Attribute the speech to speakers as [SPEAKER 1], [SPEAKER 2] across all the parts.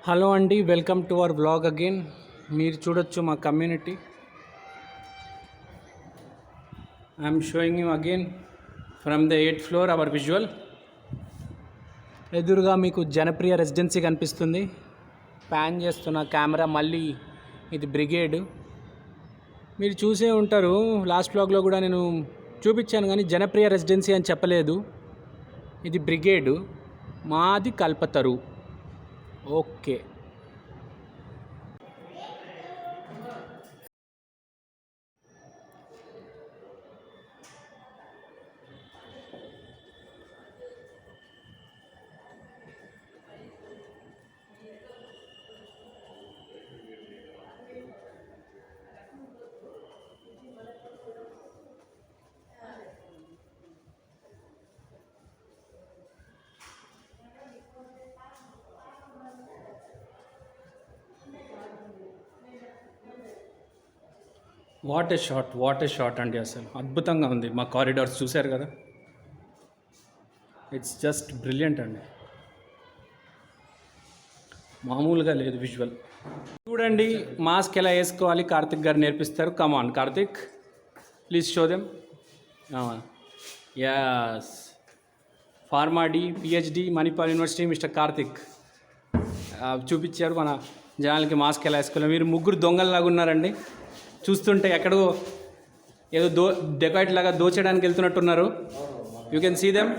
[SPEAKER 1] Hello అండి, welcome to our vlog again. మీరు చూడొచ్చు మా community. I'm showing you again from the 8th floor our visual. ఎదురుగా మీకు జనప్రియ రెసిడెన్సీ కనిపిస్తుంది. ప్యాన్ చేస్తున్న కెమెరా. మళ్ళీ ఇది బ్రిగేడ్. మీరు చూసే ఉంటారు, లాస్ట్ వ్లాగ్లో కూడా నేను చూపించాను, కానీ జనప్రియ రెసిడెన్సీ అని చెప్పలేదు. ఇది బ్రిగేడ్, మాది Kalpataru. Okay. What a shot అండి, అసలు అద్భుతంగా ఉంది. మా కారిడార్స్ చూశారు కదా, ఇట్స్ జస్ట్ బ్రిలియంట్ అండి, మామూలుగా లేదు విజువల్. చూడండి మాస్క్ ఎలా వేసుకోవాలి కార్తిక్ గారు నేర్పిస్తారు. Come on Karthik, please show them. Yes, pharm D PhD Manipal university mister Karthik చూపించారు మన జనాలకి మాస్క్ ఎలా వేసుకోవాలి. మీరు ముగ్గురు దొంగల్లాగా ఉన్నారండి, చూస్తుంటే ఎక్కడో ఏదో డెకాయిట్ లాగా దోచేయడానికి వెళ్తున్నట్టున్నారు. You can see them.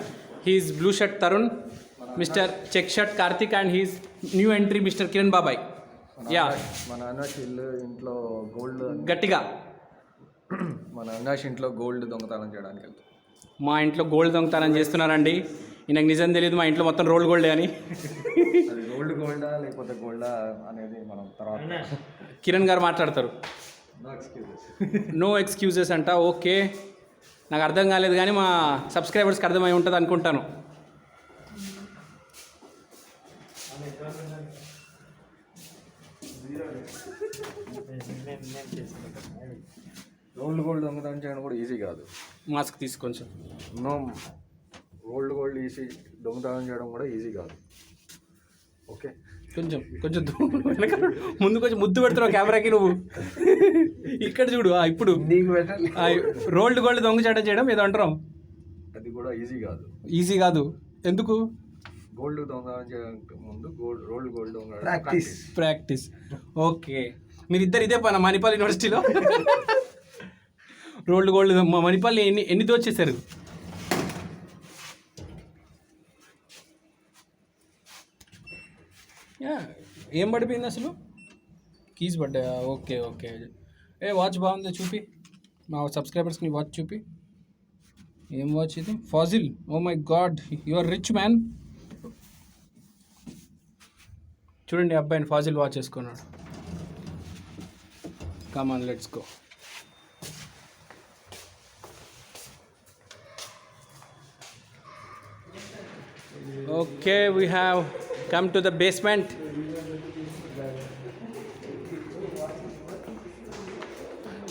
[SPEAKER 1] He's blue shirt Tarun, mister check shirt Karthik, and he's new entry mister Kiran బాబాయ్. యా,
[SPEAKER 2] మన అన్నాష్ ఇంట్లో గోల్డ్
[SPEAKER 1] గట్టిగా
[SPEAKER 2] మన అన్నాష్ ఇంట్లో గోల్డ్ దొంగతనం చేయడానికి వెళ్తాం.
[SPEAKER 1] మా ఇంట్లో గోల్డ్ దొంగతనం చేస్తున్నారండి. ఈయనకు నిజం తెలియదు, మా ఇంట్లో మొత్తం రోల్డ్ గోల్డే అని.
[SPEAKER 2] అది గోల్డా లేకపోతే గోల్డా అనేది మనం తర్వాత
[SPEAKER 1] కిరణ్ గారు మాట్లాడతారు. నో ఎక్స్క్యూజెస్ అంట. ఓకే, నాకు అర్థం కాలేదు, కానీ మా సబ్స్క్రైబర్స్కి అర్థమై ఉంటుంది అనుకుంటాను.
[SPEAKER 2] గోల్డ్ దొంగతనం చేయడం కూడా ఈజీ కాదు.
[SPEAKER 1] మాస్క్ తీసి కొంచెం.
[SPEAKER 2] నో, గోల్డ్ ఈజీ, దొంగతనం చేయడం కూడా ఈజీ కాదు. ఓకే, కొంచెం
[SPEAKER 1] ముందు కొంచెం ముద్దు పెడుతున్నావు కెమెరాకి నువ్వు. ఇక్కడ చూడు, ఇప్పుడు రోల్డ్ గోల్డ్ దొంగచాటం చేయడం ఏదో అంటాం,
[SPEAKER 2] అది కూడా
[SPEAKER 1] ఈజీ కాదు. ఎందుకు?
[SPEAKER 2] గోల్డ్ దొంగతనం చేయడానికి ముందు రోల్డ్ గోల్డ్
[SPEAKER 1] ప్రాక్టీస్. ఓకే, మీరిద్దరు ఇదే పని మణిపాల్ యూనివర్సిటీలో రోల్డ్ గోల్డ్. మణిపాల్ ఎన్ని దోచేశారు? ఏం పడిపోయింది అసలు? కీస్ పడ్డాయా? ఓకే. వాచ్ బాగుంది, చూపి మా సబ్స్క్రైబర్స్ని. వాచ్ చూపి. ఏం వాచ్ ఇది? Fossil. Oh my god, you are rich man. చూడండి, అబ్బాయిని ఫాజిల్ వాచ్ వేసుకున్నాడు. Come on, let's go. Okay, we have come to the basement.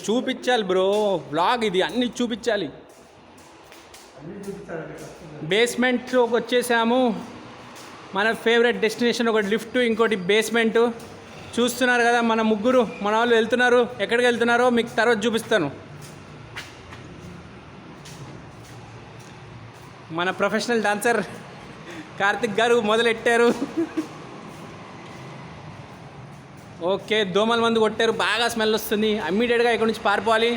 [SPEAKER 1] చూపించాలి బ్రో, వ్లాగ్ ఇది, అన్నీ చూపించాలి. బేస్మెంట్లోకి వచ్చేసాము. మన ఫేవరెట్ డెస్టినేషన్, ఒకటి లిఫ్ట్, ఇంకోటి బేస్మెంట్. చూస్తున్నారు కదా, మన వాళ్ళు వెళ్తున్నారు. ఎక్కడికి వెళ్తున్నారో మీకు తర్వాత చూపిస్తాను. మన ప్రొఫెషనల్ డాన్సర్ కార్తిక్ గారు మొదలెట్టారు. ఓకే, దోమల మందు కొట్టారు, బాగా స్మెల్ వస్తుంది. ఇమ్మీడియట్గా ఇక్కడ నుంచి పారిపోవాలి.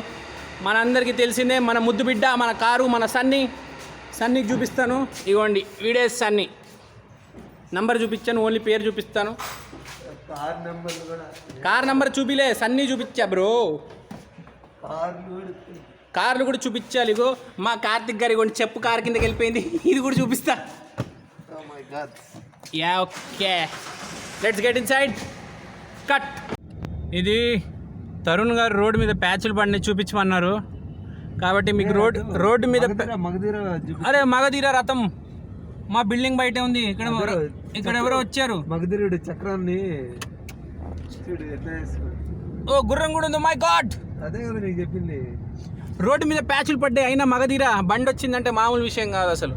[SPEAKER 1] మనందరికీ తెలిసిందే, మన ముద్దు బిడ్డ, మన కారు, మన సన్నీకి చూపిస్తాను. ఇవ్వండి, వీడే సన్నీ. నంబర్ చూపించాను, ఓన్లీ పేరు చూపిస్తాను. కార్ నెంబర్ చూపిలే, సన్నీ చూపించా బ్రో. కార్లు కూడా చూపించాలి. ఇగో మా కార్తిక్ గారు, ఇవ్వండి చెప్పు, కార్ కిందకి వెళ్ళిపోయింది. ఇది కూడా చూపిస్తా. Yeah, okay, let's get in side. Cut. ఇది తరుణ్ గారు రోడ్డు మీద ప్యాచ్లు పడిని చూపించమన్నారు, కాబట్టి మీకు రోడ్డు మీద. అరే మగధీర రథం మా బిల్డింగ్ బయటే ఉంది. ఇక్కడ ఎవరో వచ్చారు.
[SPEAKER 2] మగధీరుడు చక్రాన్ని.
[SPEAKER 1] ఓ, గుర్రం కూడా ఉంది. మై గాడ్,
[SPEAKER 2] అదే కదా నీకు చెప్పింది.
[SPEAKER 1] రోడ్డు మీద ప్యాచ్లు పడ్డాయి, అయినా మగధీర బండి వచ్చిందంటే మామూలు విషయం కాదు అసలు.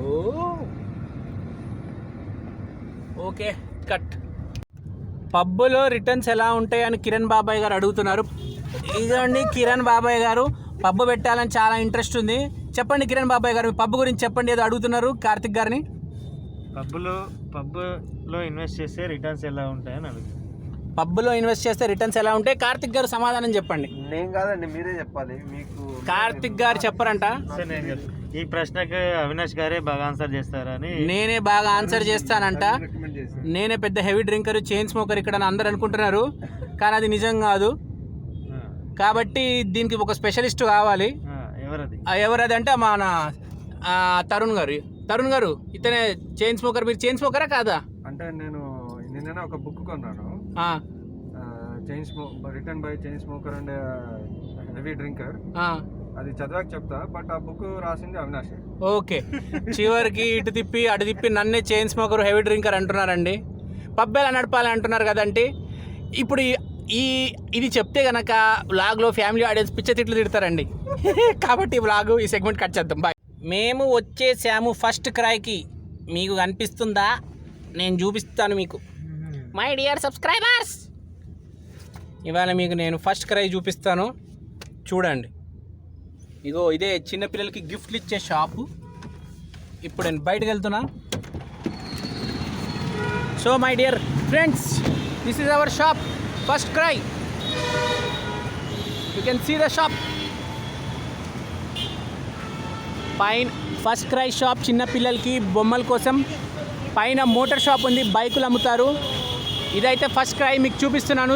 [SPEAKER 1] ఓ ఓకే కట్. పబ్బులో రిటర్న్స్ ఎలా ఉంటాయి అని కిరణ్ బాబాయ్ గారు అడుగుతున్నారు. ఇదండి కిరణ్ బాబాయ్ గారు, పబ్బు పెట్టాలని చాలా ఇంట్రెస్ట్ ఉంది. చెప్పండి కిరణ్ బాబాయ్ గారు, మీ పబ్బు గురించి చెప్పండి. ఏదో అడుగుతున్నారు కార్తిక్ గారిని.
[SPEAKER 3] పబ్లో ఇన్వెస్ట్ చేస్తే రిటర్న్స్ ఎలా ఉంటాయని అడుగుతాను.
[SPEAKER 1] పబ్బులో ఇన్వెస్ట్ చేస్తే రిటర్న్స్ ఎలా ఉంటాయి? కార్తిక్ గారు సమాధానం చెప్పండి.
[SPEAKER 2] నేను కాదండి, మీరే చెప్పాలి. మీకు
[SPEAKER 1] కార్తిక్ గారు చెప్పరంట.
[SPEAKER 3] ఈ ప్రశ్నకు అవినాష్ గారే బాగా ఆన్సర్ చేస్తారని.
[SPEAKER 1] నేనే బాగా ఆన్సర్ చేస్తానంట. నేనే పెద్ద హెవీ డ్రింకర్, చైన్ స్మోకర్ ఇక్కడ అని అందరు అనుకుంటున్నారు, కానీ అది నిజం కాదు. కాబట్టి దీనికి ఒక స్పెషలిస్ట్ కావాలి. ఎవరది అంటే మన తరుణ్ గారు ఇతనే చైన్ స్మోకర్. మీరు చైన్ స్మోకరా కాదా?
[SPEAKER 2] అంటే నేను నిన్న ఒక బుక్ కొన్నాను, written by chain smoker and heavy drinker. అది చదివాక చెప్తా, బట్ ఆ బుక్ రాసింది అవినాష్. ఓకే,
[SPEAKER 1] చివరికి ఇటు తిప్పి అటు తిప్పి నన్నే చైన్ స్మోకర్ హెవీ డ్రింకర్ అంటున్నారండి. పబ్ ఎలా నడపాలి అంటున్నారు కదండి. ఇప్పుడు ఇది చెప్తే కనుక వ్లాగ్లో ఫ్యామిలీ ఆడియన్స్ పిచ్చ తిట్లు తిడతారండి. కాబట్టి ఈ సెగ్మెంట్ కట్ చేద్దాం. బాయ్. మేము వచ్చేసాము ఫస్ట్ క్రైకి. మీకు కనిపిస్తుందా? నేను చూపిస్తాను మీకు. మై డియర్ సబ్స్క్రైబర్స్, ఇవాళ మీకు నేను ఫస్ట్ క్రై చూపిస్తాను, చూడండి. ఇగో ఇదే చిన్నపిల్లలకి గిఫ్ట్లు ఇచ్చే షాపు. ఇప్పుడు నేను బయటకు వెళ్తున్నా. So my dear friends, this is our shop FirstCry. You can see the shop. పైన ఫస్ట్ క్రై షాప్ చిన్నపిల్లలకి బొమ్మల కోసం. పైన మోటార్ షాప్ ఉంది, బైకులు అమ్ముతారు. ఇదైతే ఫస్ట్ క్రై మీకు చూపిస్తున్నాను.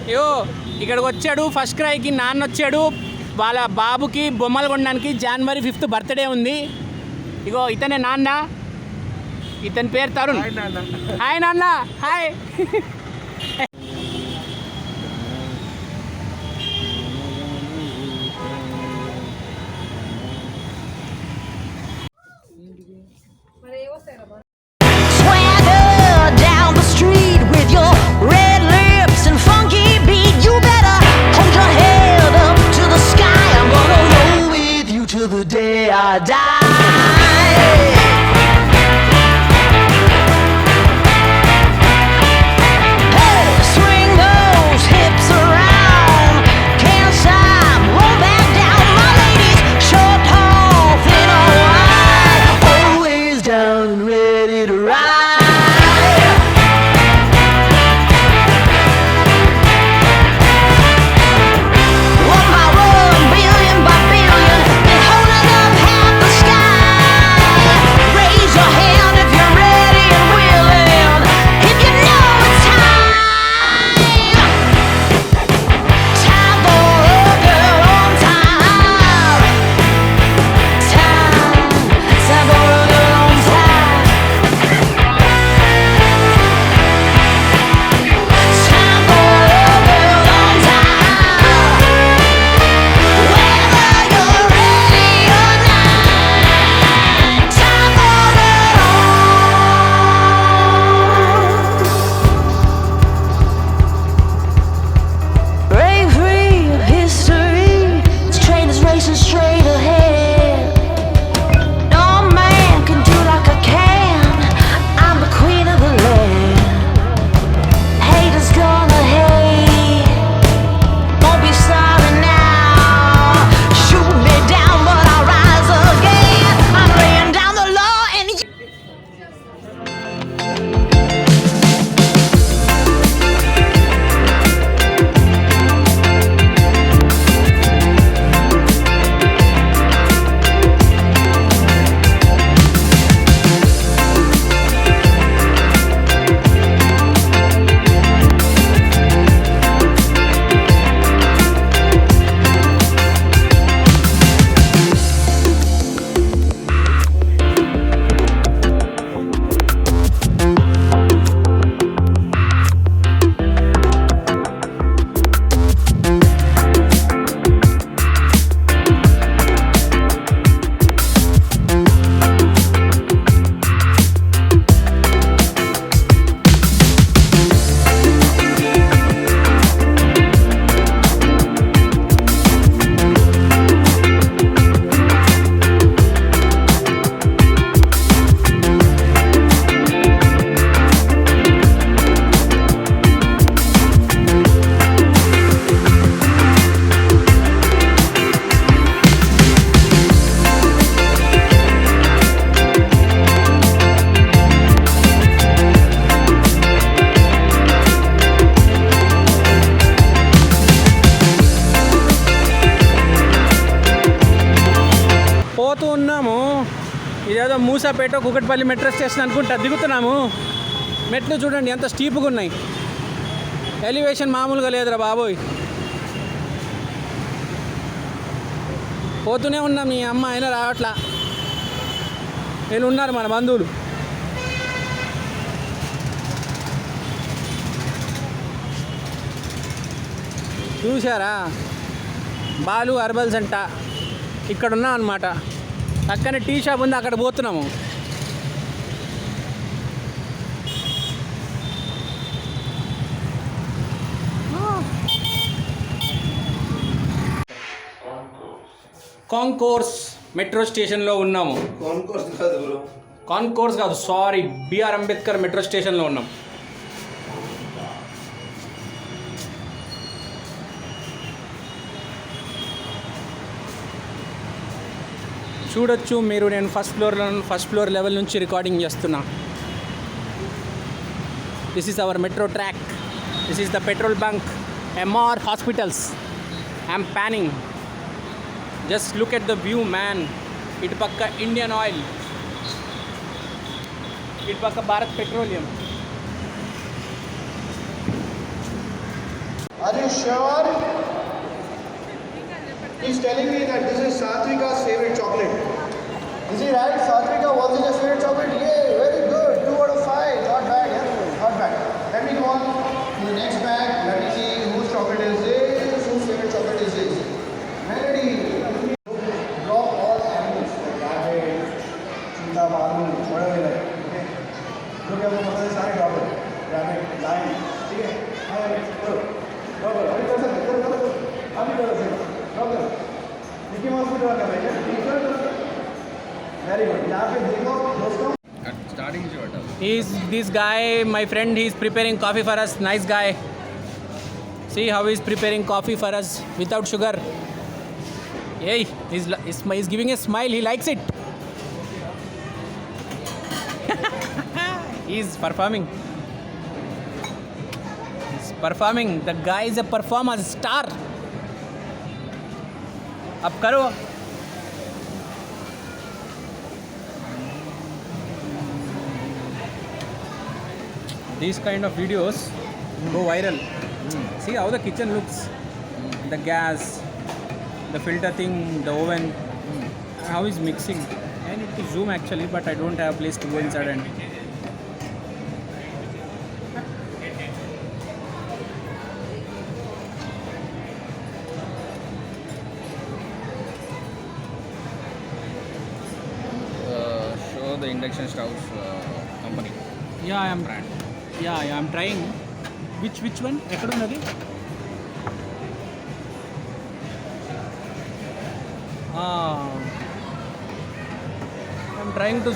[SPEAKER 1] అయ్యో, ఇక్కడికి వచ్చాడు ఫస్ట్ క్రైకి. నాన్న వచ్చాడు వాళ్ళ బాబుకి బొమ్మలు కొనడానికి. January 5th బర్త్డే ఉంది. ఇగో ఇతనే నాన్న, ఇతని పేరు తరుణ్. హాయ్ నాన్న. Hi.
[SPEAKER 4] the day I die. Hey,
[SPEAKER 1] Moosapet Kukatpally metro station అనుకుంటా దిగుతున్నాము. మెట్లు చూడండి ఎంత స్టీప్గా ఉన్నాయి. ఎలివేషన్ మామూలుగా లేదురా బాబోయ్. పోతూనే ఉన్నాం, మీ అమ్మ అయినా రావట్లా. వీళ్ళు ఉన్నారు మన బంధువులు. చూసారా, బాలు హర్బల్స్ అంట ఇక్కడ ఉన్నాం అనమాట. పక్కనే టీ షాప్ ఉంది, అక్కడ పోతున్నాము. కాంకోర్స్ మెట్రో స్టేషన్లో ఉన్నాము. కాంకోర్స్ కాదు, సారీ, బిఆర్ అంబేద్కర్ మెట్రో స్టేషన్లో ఉన్నాం. చూడొచ్చు మీరు, నేను ఫస్ట్ ఫ్లోర్ లెవెల్ నుంచి రికార్డింగ్ చేస్తున్నా. This is our metro track. This is the petrol bunk, MR hospitals. I'm panning. Just look at the view man. ఇటు పక్క ఇండియన్ ఆయిల్, ఇటు పక్క Bharat petroleum.
[SPEAKER 5] Are you sure? He's telling me that this is Satvika's favorite chocolate. Is he right? Satvika, what is your favorite chocolate? Yay, very good. 2 out of 5. Not bad, yeah? Not bad. Let me go on to the next bag. Let me see whose chocolate is this, whose favorite chocolate is this. Melody. Drop all animals like rabbit, cheetah, balu, whatever you like. Okay? Look at the mother, sorry, rabbit, lion. Okay? Go. अभी कर सकते, करो. अभी करो सही. करो. Mickey mouse को draw करना है. ठीक है. Very good. यहाँ पे देखो दोस्तों.
[SPEAKER 2] स्टार्टिंग से बता.
[SPEAKER 1] This guy, my friend, he is preparing coffee for us. Nice guy. See how he is preparing coffee for us without sugar. Hey, he's giving a smile. He likes it. He is performing. The guy is a performer, star. अब करो. These kind of videos go viral. See how the kitchen looks. The gas, the filter thing, the oven. How is mixing. I need to zoom actually, but I don't have a place to go inside and
[SPEAKER 2] the induction stoves company.
[SPEAKER 1] Yeah, I'm trying. Which one? ఎక్కడ ఉన్నది? I'm trying to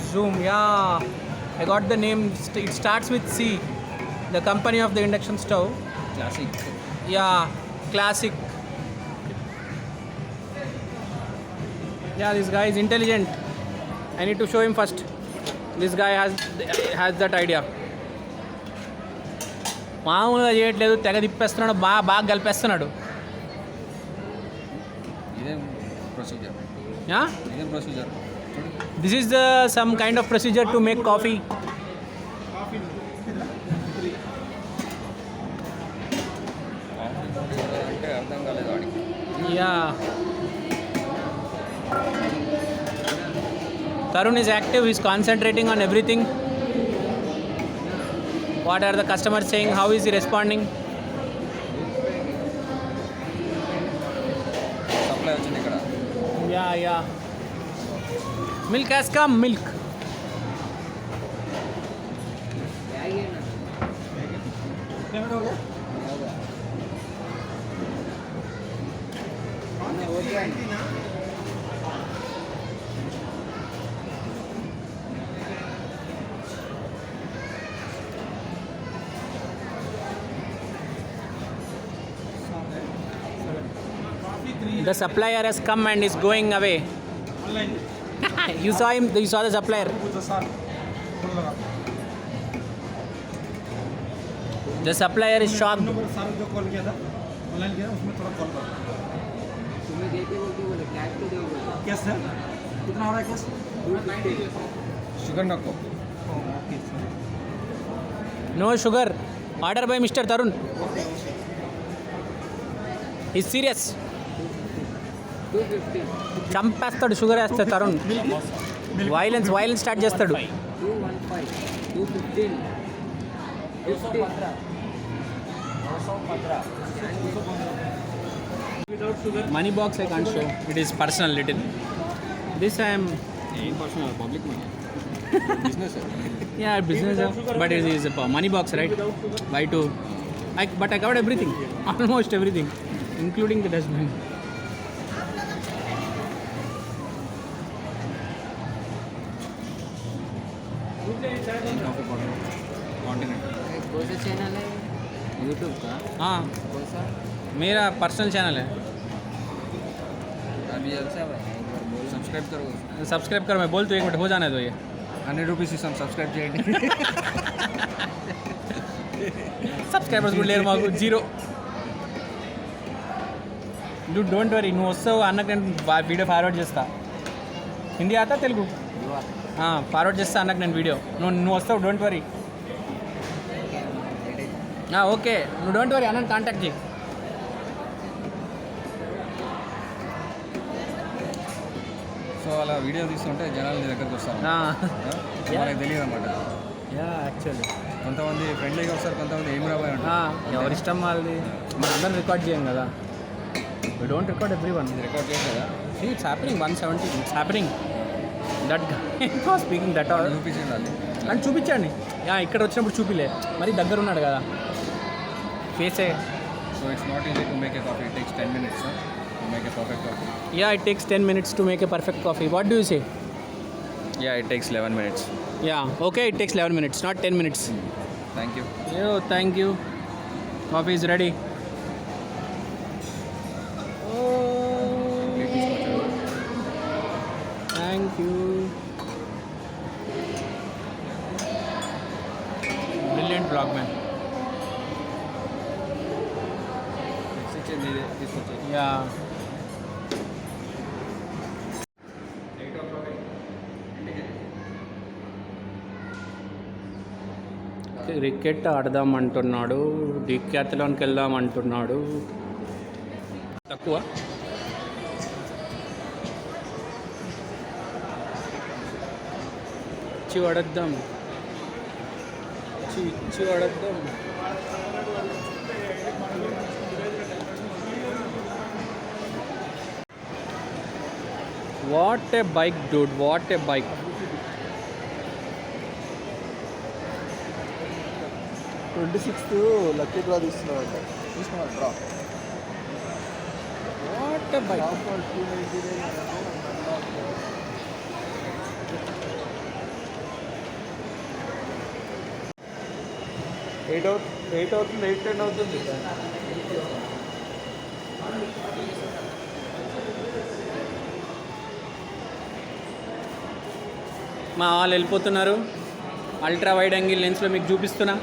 [SPEAKER 1] zoom. Yeah, I got the name. It starts with C. The company of the induction stove.
[SPEAKER 2] Classic.
[SPEAKER 1] Yeah, classic. Yeah, this guy is intelligent. I need to show him first. This guy has that idea. మామూలుగా చేయట్లేదు, తెగ తిప్పేస్తున్నాడు, బాగా కలిపేస్తున్నాడు.
[SPEAKER 2] ఇదేం procedure?
[SPEAKER 1] This is some kind of procedure to make coffee.
[SPEAKER 2] అంటే అర్థం కాలేదు వాడికి.
[SPEAKER 1] Yeah. Tarun is active, he's concentrating on everything. What are the customers saying? How is he responding?
[SPEAKER 2] Supply వచ్చింది ఇక్కడ.
[SPEAKER 1] Yeah. Milk has come, milk. The supplier has come and is going away. You saw him, you saw the supplier. The supplier is shocked.
[SPEAKER 6] क्या sir
[SPEAKER 2] sugar నక్కో
[SPEAKER 1] no sugar. Order by mister Tarun. ఈ serious. చంపేస్తాడు sugar వేస్తే తరుణ్. Violence start చేస్తాడు. Money box I can't show. It is personal little. This I am.
[SPEAKER 2] personal public money. Business.
[SPEAKER 1] Yeah, business. But it is a money box, right? Why to? But I covered everything. Almost everything, including the dustbin.
[SPEAKER 6] कौन सा channel है YouTube का?
[SPEAKER 1] हाँ,
[SPEAKER 6] कौन सा?
[SPEAKER 1] मेरा personal channel है.
[SPEAKER 6] अभी अच्छा भाई एक बार बोलो.
[SPEAKER 2] सब्सक्राइब करो.
[SPEAKER 1] सब्सक्राइब कर. मैं बोल तो 1 मिनट हो जाने दो. ये
[SPEAKER 2] 100 రూపీస్ ఇస్తాం సబ్స్క్రైబ్ చేయండి.
[SPEAKER 1] సబ్స్క్రైబర్స్ కూడా లేరు మాకు. 0. Don't worry. నువ్వు వస్తావు అన్నకు నేను వీడియో ఫార్వర్డ్ చేస్తా. హిందీ ఆతా తెలుగు? ఫార్వర్డ్ చేస్తా అన్నకు నేను వీడియో. నువ్వు వస్తావు. Don't worry. ఓకే, నువ్వు డోంట్ వరీ. అన్నను కాంటాక్ట్ చేయి.
[SPEAKER 2] సో అలా వీడియో తీస్తుంటే జనాలు నీ దగ్గరికి వస్తారు. మనకు తెలియదు అనమాట.
[SPEAKER 1] యాక్చువల్లీ
[SPEAKER 2] కొంతమంది ఫ్రెండ్లీగా వస్తారు, కొంతమంది ఏం రాబోయే ఉంటారు.
[SPEAKER 1] ఎవరి ఇష్టం వాళ్ళది. మనం అందరం రికార్డ్ చేయం కదా. We don't record everyone.
[SPEAKER 2] Record చేయలేదా?
[SPEAKER 1] It's happening. 170. It's happening. That speaking that all.
[SPEAKER 2] చూపించండి అది.
[SPEAKER 1] అని చూపించండి. ఇక్కడ వచ్చినప్పుడు చూపిలే. మరి దగ్గర ఉన్నాడు కదా ఫేసే.
[SPEAKER 2] So it's not easy to make a coffee. It takes 10 minutes to make a perfect coffee.
[SPEAKER 1] Yeah, it takes 10 minutes to make a perfect coffee. What do you say?
[SPEAKER 2] Yeah, it takes 11 minutes.
[SPEAKER 1] Yeah, okay, it takes 11 minutes, not 10 minutes.
[SPEAKER 2] Thank you.
[SPEAKER 1] Yo, thank you. Coffee is ready. Thank you. Brilliant vlog, man. Yeah. Cricket ఆడదాం అంటున్నాడు. డిక్యాథలాన్కి వెళ్దాం అంటున్నాడు. తక్కువ ఇచ్చి పడద్దాం. ఇచ్చి పడద్దాం. What a bike dude, what a bike.
[SPEAKER 5] Lucky draw తీసుకున్నాడు. Draw.
[SPEAKER 1] What a bike.
[SPEAKER 2] Eight అవుతుంది. 8:10 అవుతుంది.
[SPEAKER 1] మా వాళ్ళు వెళ్ళిపోతున్నారు. అల్ట్రా వైడ్ యాంగిల్ లెన్స్లో మీకు చూపిస్తున్నా.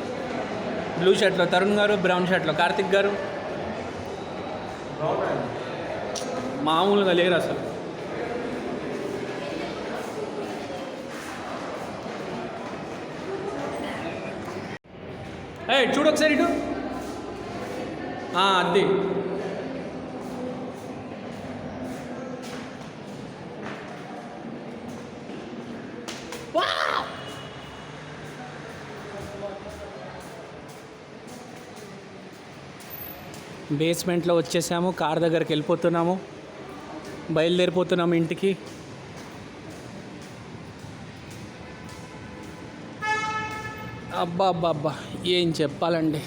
[SPEAKER 1] బ్లూ షర్ట్లో తరుణ్ గారు, బ్రౌన్ షర్ట్లో కార్తిక్ గారు. మామూలుగా లేరు అసలు. చూడు ఒకసారి ఇటు. అది బేస్మెంట్లో వచ్చేసాము. కార్ దగ్గరికి వెళ్ళిపోతున్నాము. బయలుదేరిపోతున్నాము ఇంటికి. అబ్బా అబ్బా అబ్బా, ఏం చెప్పాలండి.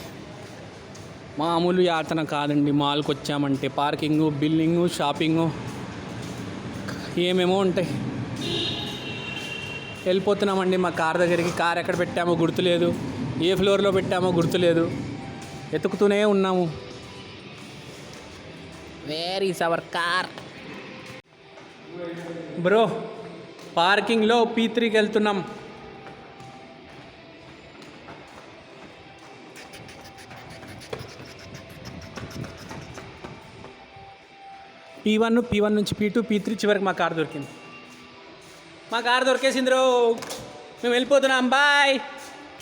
[SPEAKER 1] మామూలు యాతన కాదండి. మాల్కి వచ్చామంటే పార్కింగు, బిల్లింగు, షాపింగు ఏమేమో ఉంటాయి. వెళ్ళిపోతున్నామండి మా కార్ దగ్గరికి. కార్ ఎక్కడ పెట్టామో గుర్తులేదు, ఏ ఫ్లోర్లో పెట్టామో గుర్తులేదు. వెతుకుతూనే ఉన్నాము. Where is our car bro? పార్కింగ్లో P3కి వెళ్తున్నాం. P1 నుంచి P2, P3 చివరికి మా కార్ దొరికింది. మా కారు దొరికేసింది రో, మేము వెళ్ళిపోతున్నాం, బాయ్.